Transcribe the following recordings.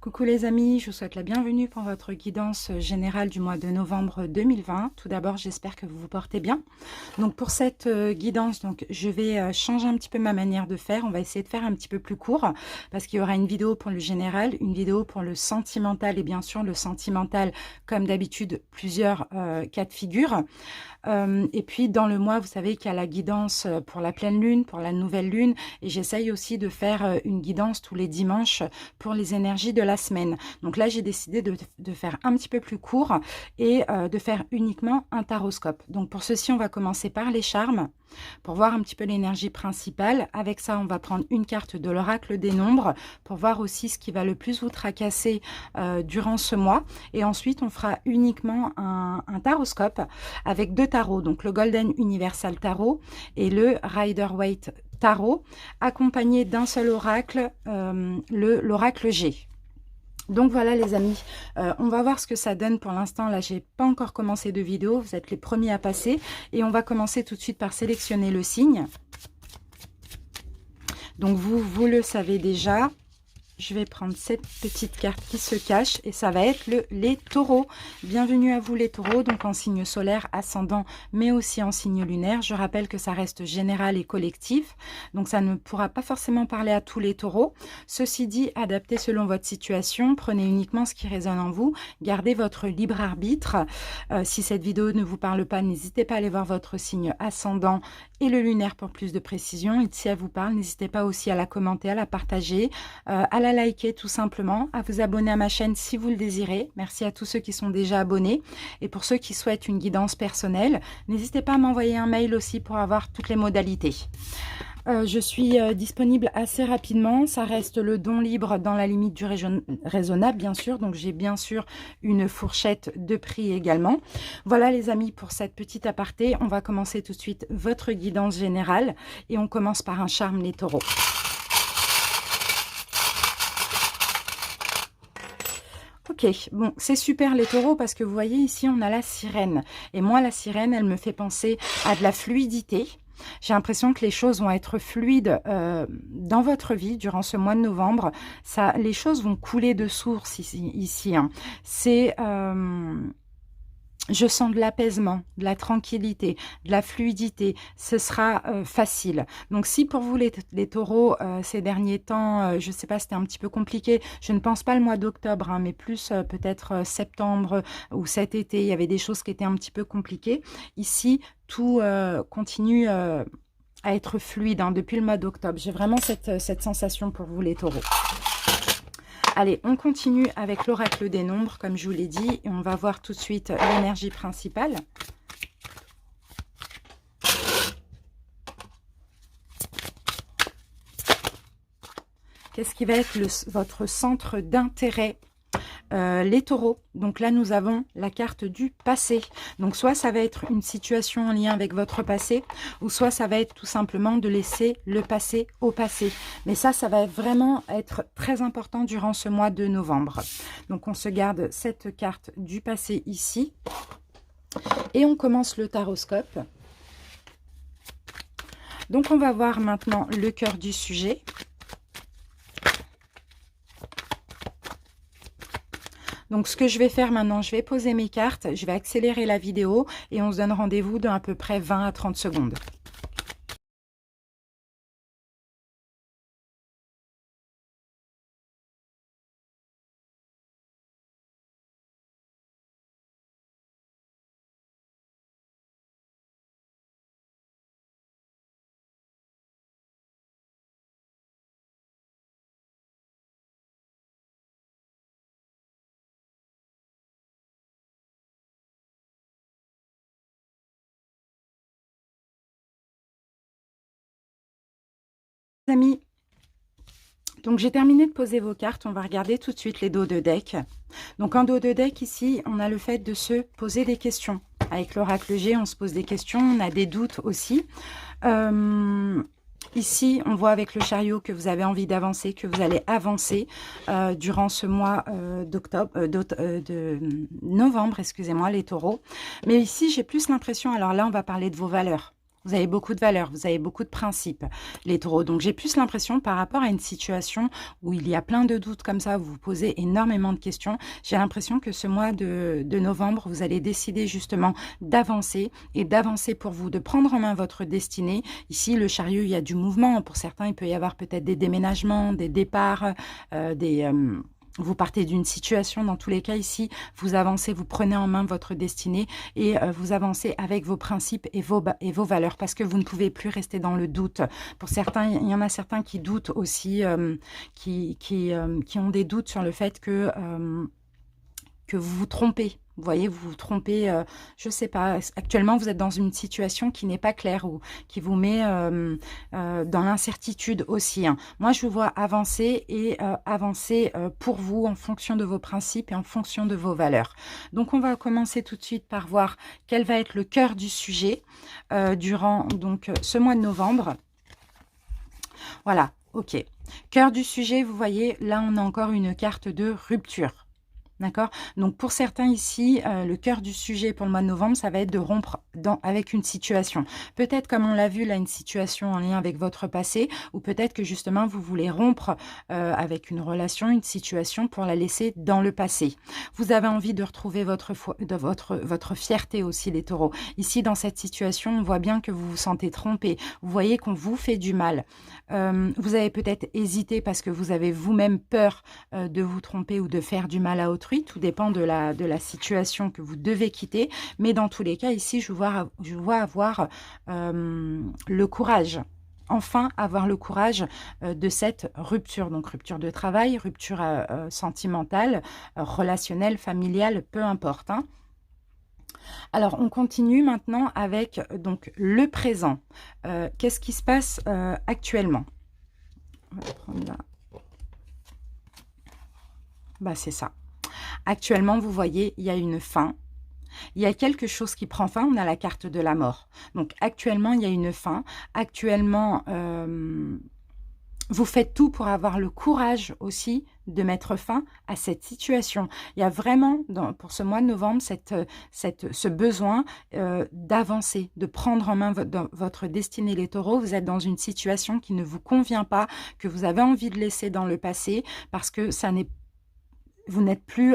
Coucou les amis, je vous souhaite la bienvenue pour votre guidance générale du mois de novembre 2020. Tout d'abord, j'espère que vous vous portez bien. Donc pour cette guidance, je vais changer un petit peu ma manière de faire. On va essayer de faire un petit peu plus court parce qu'il y aura une vidéo pour le général, une vidéo pour le sentimental et bien sûr le sentimental, comme d'habitude, plusieurs cas de figure. Et puis dans le mois, vous savez qu'il y a la guidance pour la pleine lune, pour la nouvelle lune, et j'essaye aussi de faire une guidance tous les dimanches pour les énergies de la semaine. Donc là, j'ai décidé de faire un petit peu plus court et de faire uniquement un taroscope. Donc pour ceci, on va commencer par les charmes pour voir un petit peu l'énergie principale. Avec ça, on va prendre une carte de l'oracle des nombres pour voir aussi ce qui va le plus vous tracasser durant ce mois. Et ensuite, on fera uniquement un taroscope avec deux tarots, donc le Golden Universal Tarot et le Rider-Waite Tarot, accompagné d'un seul oracle, l'oracle G. Donc voilà les amis, on va voir ce que ça donne pour l'instant. Là, j'ai pas encore commencé de vidéo, vous êtes les premiers à passer. Et on va commencer tout de suite par sélectionner le signe. Donc vous le savez déjà. Je vais prendre cette petite carte qui se cache et ça va être les taureaux. Bienvenue à vous les taureaux, donc en signe solaire, ascendant, mais aussi en signe lunaire. Je rappelle que ça reste général et collectif, donc ça ne pourra pas forcément parler à tous les taureaux. Ceci dit, adaptez selon votre situation, prenez uniquement ce qui résonne en vous, gardez votre libre arbitre. Si cette vidéo ne vous parle pas, n'hésitez pas à aller voir votre signe ascendant et le lunaire pour plus de précision. Et si elle vous parle, n'hésitez pas aussi à la commenter, à la partager, à la liker tout simplement, à vous abonner à ma chaîne si vous le désirez. Merci à tous ceux qui sont déjà abonnés. Et pour ceux qui souhaitent une guidance personnelle, n'hésitez pas à m'envoyer un mail aussi pour avoir toutes les modalités. Je suis disponible assez rapidement. Ça reste le don libre dans la limite du raisonnable, bien sûr. Donc, j'ai bien sûr une fourchette de prix également. Voilà, les amis, pour cette petite aparté. On va commencer tout de suite votre guidance générale. Et on commence par un charme, les taureaux. Ok, bon, c'est super les taureaux parce que vous voyez ici, on a la sirène. Et moi, la sirène, elle me fait penser à de la fluidité. J'ai l'impression que les choses vont être fluides dans votre vie durant ce mois de novembre. Les choses vont couler de source ici hein. C'est... je sens de l'apaisement, de la tranquillité, de la fluidité. Ce sera facile. Donc, si pour vous, les taureaux, ces derniers temps, je ne sais pas, c'était un petit peu compliqué. Je ne pense pas le mois d'octobre, hein, mais plus peut-être septembre ou cet été. Il y avait des choses qui étaient un petit peu compliquées. Ici, tout continue à être fluide hein, depuis le mois d'octobre. J'ai vraiment cette sensation pour vous, les taureaux. Allez, on continue avec l'oracle des nombres, comme je vous l'ai dit, et on va voir tout de suite l'énergie principale. Qu'est-ce qui va être votre centre d'intérêt les taureaux? Donc là, nous avons la carte du passé. Donc soit ça va être une situation en lien avec votre passé, ou soit ça va être tout simplement de laisser le passé au passé. Mais ça va vraiment être très important durant ce mois de novembre. Donc on se garde cette carte du passé ici. Et on commence le taroscope. Donc on va voir maintenant le cœur du sujet. Donc, ce que je vais faire maintenant, je vais poser mes cartes, je vais accélérer la vidéo et on se donne rendez-vous dans à peu près 20 à 30 secondes. Les amis, donc j'ai terminé de poser vos cartes, on va regarder tout de suite les dos de deck. Donc en dos de deck ici, on a le fait de se poser des questions. Avec l'oracle G, on se pose des questions, on a des doutes aussi. Ici, on voit avec le chariot que vous avez envie d'avancer, que vous allez avancer durant ce mois de novembre, excusez-moi, les taureaux. Mais ici, j'ai plus l'impression, alors là, on va parler de vos valeurs. Vous avez beaucoup de valeurs, vous avez beaucoup de principes, les taureaux. Donc, j'ai plus l'impression par rapport à une situation où il y a plein de doutes comme ça, vous vous posez énormément de questions. J'ai l'impression que ce mois de novembre, vous allez décider justement d'avancer et d'avancer pour vous, de prendre en main votre destinée. Ici, le chariot, il y a du mouvement. Pour certains, il peut y avoir peut-être des déménagements, des départs, vous partez d'une situation, dans tous les cas ici, vous avancez, vous prenez en main votre destinée et vous avancez avec vos principes et vos valeurs parce que vous ne pouvez plus rester dans le doute. Pour certains, il y en a certains qui doutent aussi, qui ont des doutes sur le fait que vous vous trompez. Vous voyez, vous vous trompez, je ne sais pas, actuellement vous êtes dans une situation qui n'est pas claire ou qui vous met dans l'incertitude aussi. Hein. Moi, je vous vois avancer et avancer pour vous en fonction de vos principes et en fonction de vos valeurs. Donc, on va commencer tout de suite par voir quel va être le cœur du sujet durant donc, ce mois de novembre. Voilà, ok. Cœur du sujet, vous voyez, là, on a encore une carte de rupture. D'accord? Donc, pour certains ici, le cœur du sujet pour le mois de novembre, ça va être de rompre avec une situation. Peut-être, comme on l'a vu, là, une situation en lien avec votre passé, ou peut-être que justement, vous voulez rompre avec une relation, une situation pour la laisser dans le passé. Vous avez envie de retrouver votre fierté aussi, les taureaux. Ici, dans cette situation, on voit bien que vous vous sentez trompé. Vous voyez qu'on vous fait du mal. Vous avez peut-être hésité parce que vous avez vous-même peur de vous tromper ou de faire du mal à autrui. Tout dépend de la situation que vous devez quitter. Mais dans tous les cas, ici, je vois avoir le courage. Enfin, avoir le courage de cette rupture. Donc, rupture de travail, rupture sentimentale, relationnelle, familiale, peu importe. Hein. Alors, on continue maintenant avec donc, le présent. Qu'est-ce qui se passe actuellement? On va prendre là. Bah, c'est ça. Actuellement, vous voyez, il y a une fin. Il y a quelque chose qui prend fin. On a la carte de la mort. Donc, actuellement, il y a une fin. Actuellement, vous faites tout pour avoir le courage aussi de mettre fin à cette situation. Il y a vraiment, pour ce mois de novembre, ce besoin d'avancer, de prendre en main votre destinée, les taureaux. Vous êtes dans une situation qui ne vous convient pas, que vous avez envie de laisser dans le passé, parce que vous n'êtes plus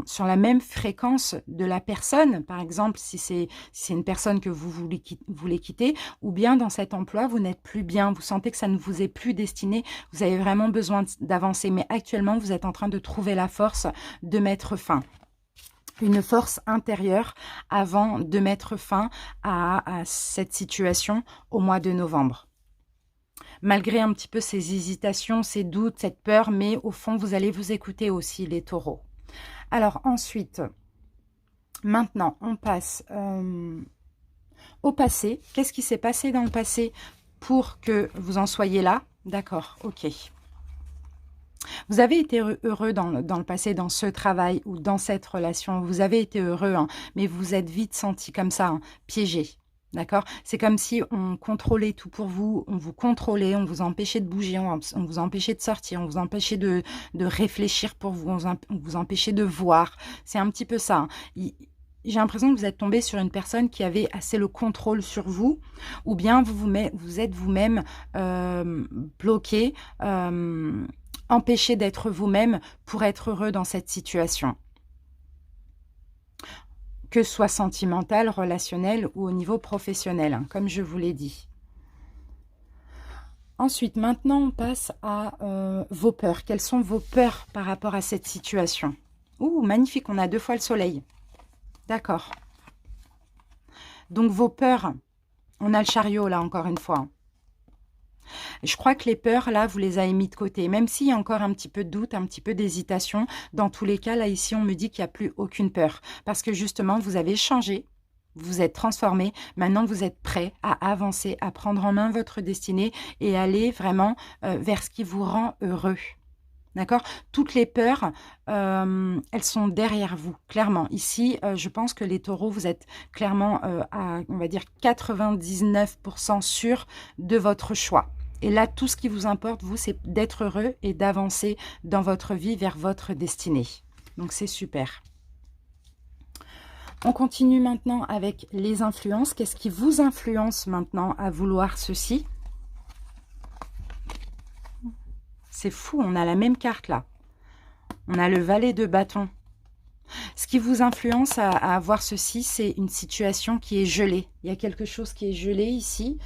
sur la même fréquence de la personne. Par exemple, si c'est une personne que vous voulez quitter, ou bien dans cet emploi, vous n'êtes plus bien, vous sentez que ça ne vous est plus destiné, vous avez vraiment besoin d'avancer. Mais actuellement, vous êtes en train de trouver la force de mettre fin. Une force intérieure avant de mettre fin à cette situation au mois de novembre. Malgré un petit peu ces hésitations, ces doutes, cette peur, mais au fond, vous allez vous écouter aussi, les taureaux. Alors ensuite, maintenant, on passe au passé. Qu'est-ce qui s'est passé dans le passé pour que vous en soyez là? D'accord, ok. Vous avez été heureux dans le passé, dans ce travail ou dans cette relation. Vous avez été heureux, hein, mais vous vous êtes vite senti comme ça, hein, piégé. D'accord? C'est comme si on contrôlait tout pour vous, on vous contrôlait, on vous empêchait de bouger, on vous empêchait de sortir, on vous empêchait de réfléchir pour vous, on vous empêchait de voir. C'est un petit peu ça. Hein. J'ai l'impression que vous êtes tombé sur une personne qui avait assez le contrôle sur vous, ou bien vous êtes vous-même bloqué, empêché d'être vous-même pour être heureux dans cette situation. Que ce soit sentimental, relationnel ou au niveau professionnel, hein, comme je vous l'ai dit. Ensuite, maintenant, on passe à vos peurs. Quelles sont vos peurs par rapport à cette situation? Ouh, magnifique, on a 2 fois le soleil. D'accord. Donc, vos peurs, on a le chariot, là, encore une fois. Je crois que les peurs, là, vous les avez mis de côté. Même s'il y a encore un petit peu de doute, un petit peu d'hésitation, dans tous les cas, là, ici, on me dit qu'il n'y a plus aucune peur. Parce que, justement, vous avez changé, vous êtes transformé. Maintenant, vous êtes prêt à avancer, à prendre en main votre destinée et aller vraiment vers ce qui vous rend heureux. D'accord? Toutes les peurs, elles sont derrière vous, clairement. Ici, je pense que les taureaux, vous êtes clairement à, on va dire, 99% sûrs de votre choix. Et là, tout ce qui vous importe, vous, c'est d'être heureux et d'avancer dans votre vie vers votre destinée. Donc, c'est super. On continue maintenant avec les influences. Qu'est-ce qui vous influence maintenant à vouloir ceci? C'est fou, on a la même carte là. On a le valet de bâton. Ce qui vous influence à avoir ceci, c'est une situation qui est gelée. Il y a quelque chose qui est gelé ici.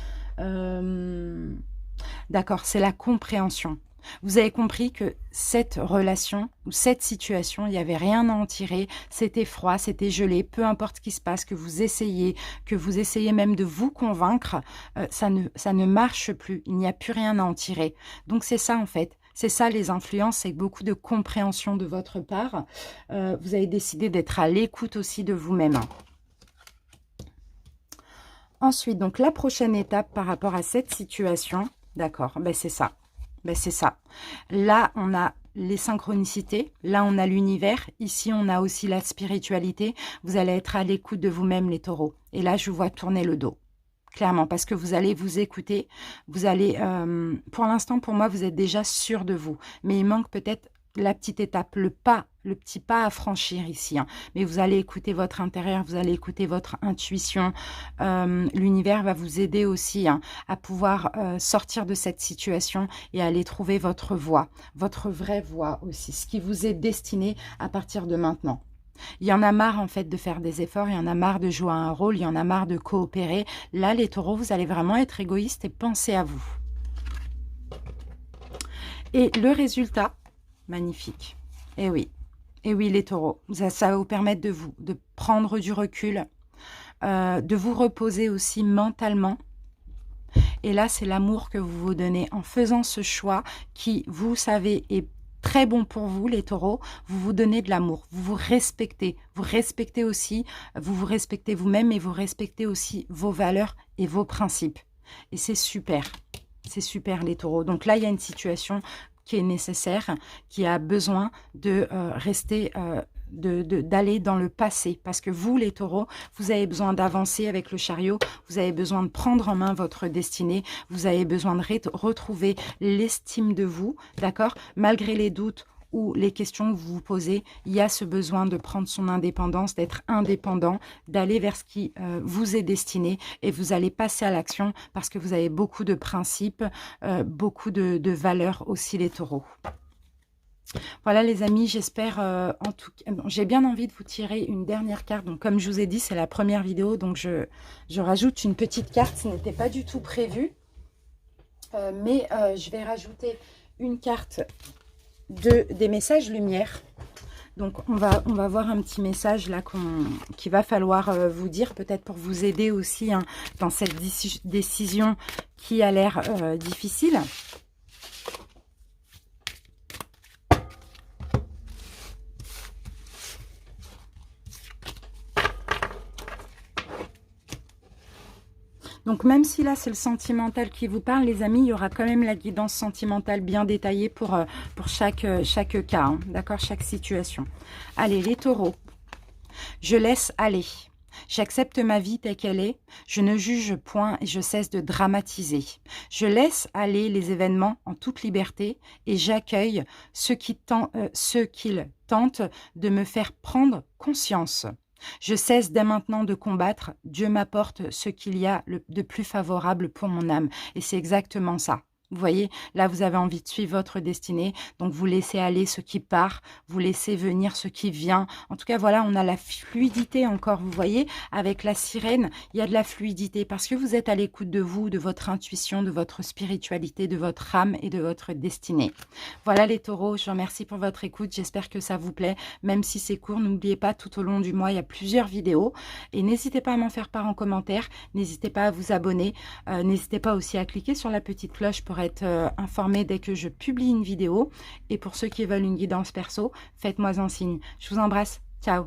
D'accord, c'est la compréhension. Vous avez compris que cette relation ou cette situation, il n'y avait rien à en tirer. C'était froid, c'était gelé. Peu importe ce qui se passe, que vous essayez même de vous convaincre, ça ne marche plus. Il n'y a plus rien à en tirer. Donc c'est ça en fait. C'est ça les influences, c'est beaucoup de compréhension de votre part. Vous avez décidé d'être à l'écoute aussi de vous-même. Ensuite, donc la prochaine étape par rapport à cette situation, d'accord, ben c'est ça. Ben c'est ça. Là, on a les synchronicités. Là, on a l'univers. Ici, on a aussi la spiritualité. Vous allez être à l'écoute de vous-même, les taureaux. Et là, je vous vois tourner le dos. Clairement, parce que vous allez vous écouter. Vous allez, pour l'instant, pour moi, vous êtes déjà sûr de vous. Mais il manque peut-être la petite étape, le petit pas à franchir ici. Hein. Mais vous allez écouter votre intérieur, vous allez écouter votre intuition. L'univers va vous aider aussi à pouvoir sortir de cette situation et aller trouver votre voie, votre vraie voie aussi, ce qui vous est destiné à partir de maintenant. Il y en a marre en fait de faire des efforts, il y en a marre de jouer un rôle, il y en a marre de coopérer. Là, les taureaux, vous allez vraiment être égoïstes et penser à vous. Et le résultat, magnifique. Et oui, les taureaux, ça va vous permettre de prendre du recul, de vous reposer aussi mentalement. Et là, c'est l'amour que vous vous donnez en faisant ce choix qui, vous savez, est très bon pour vous, les taureaux. Vous vous donnez de l'amour, vous vous respectez aussi, vous vous respectez vous-même et vous respectez aussi vos valeurs et vos principes. Et c'est super les taureaux. Donc là, il y a une situation qui est nécessaire, qui a besoin de rester, d'aller dans le passé. Parce que vous, les taureaux, vous avez besoin d'avancer avec le chariot, vous avez besoin de prendre en main votre destinée, vous avez besoin de retrouver l'estime de vous, d'accord? Malgré les doutes ou les questions que vous vous posez, il y a ce besoin de prendre son indépendance, d'être indépendant, d'aller vers ce qui vous est destiné et vous allez passer à l'action parce que vous avez beaucoup de principes, beaucoup de valeurs aussi, les taureaux. Voilà les amis, j'espère en tout cas, bon, j'ai bien envie de vous tirer une dernière carte. Donc comme je vous ai dit, c'est la première vidéo, donc je rajoute une petite carte, ce n'était pas du tout prévu. Mais je vais rajouter une carte des messages lumière. Donc on va voir un petit message là qu'il va falloir vous dire, peut-être pour vous aider aussi dans cette décision qui a l'air difficile. Donc même si là c'est le sentimental qui vous parle, les amis, il y aura quand même la guidance sentimentale bien détaillée pour chaque cas, hein, d'accord, chaque situation. Allez, les taureaux, je laisse aller. J'accepte ma vie telle qu'elle est, je ne juge point et je cesse de dramatiser. Je laisse aller les événements en toute liberté et j'accueille ce qu'ils tentent de me faire prendre conscience. Je cesse dès maintenant de combattre. Dieu m'apporte ce qu'il y a de plus favorable pour mon âme. Et c'est exactement ça. Vous voyez, là, vous avez envie de suivre votre destinée. Donc, vous laissez aller ce qui part. Vous laissez venir ce qui vient. En tout cas, voilà, on a la fluidité encore. Vous voyez, avec la sirène, il y a de la fluidité parce que vous êtes à l'écoute de vous, de votre intuition, de votre spiritualité, de votre âme et de votre destinée. Voilà les taureaux, je vous remercie pour votre écoute. J'espère que ça vous plaît. Même si c'est court, n'oubliez pas, tout au long du mois, il y a plusieurs vidéos. Et n'hésitez pas à m'en faire part en commentaire. N'hésitez pas à vous abonner. N'hésitez pas aussi à cliquer sur la petite cloche pour être informé dès que je publie une vidéo. Et pour ceux qui veulent une guidance perso, faites-moi un signe. Je vous embrasse. Ciao.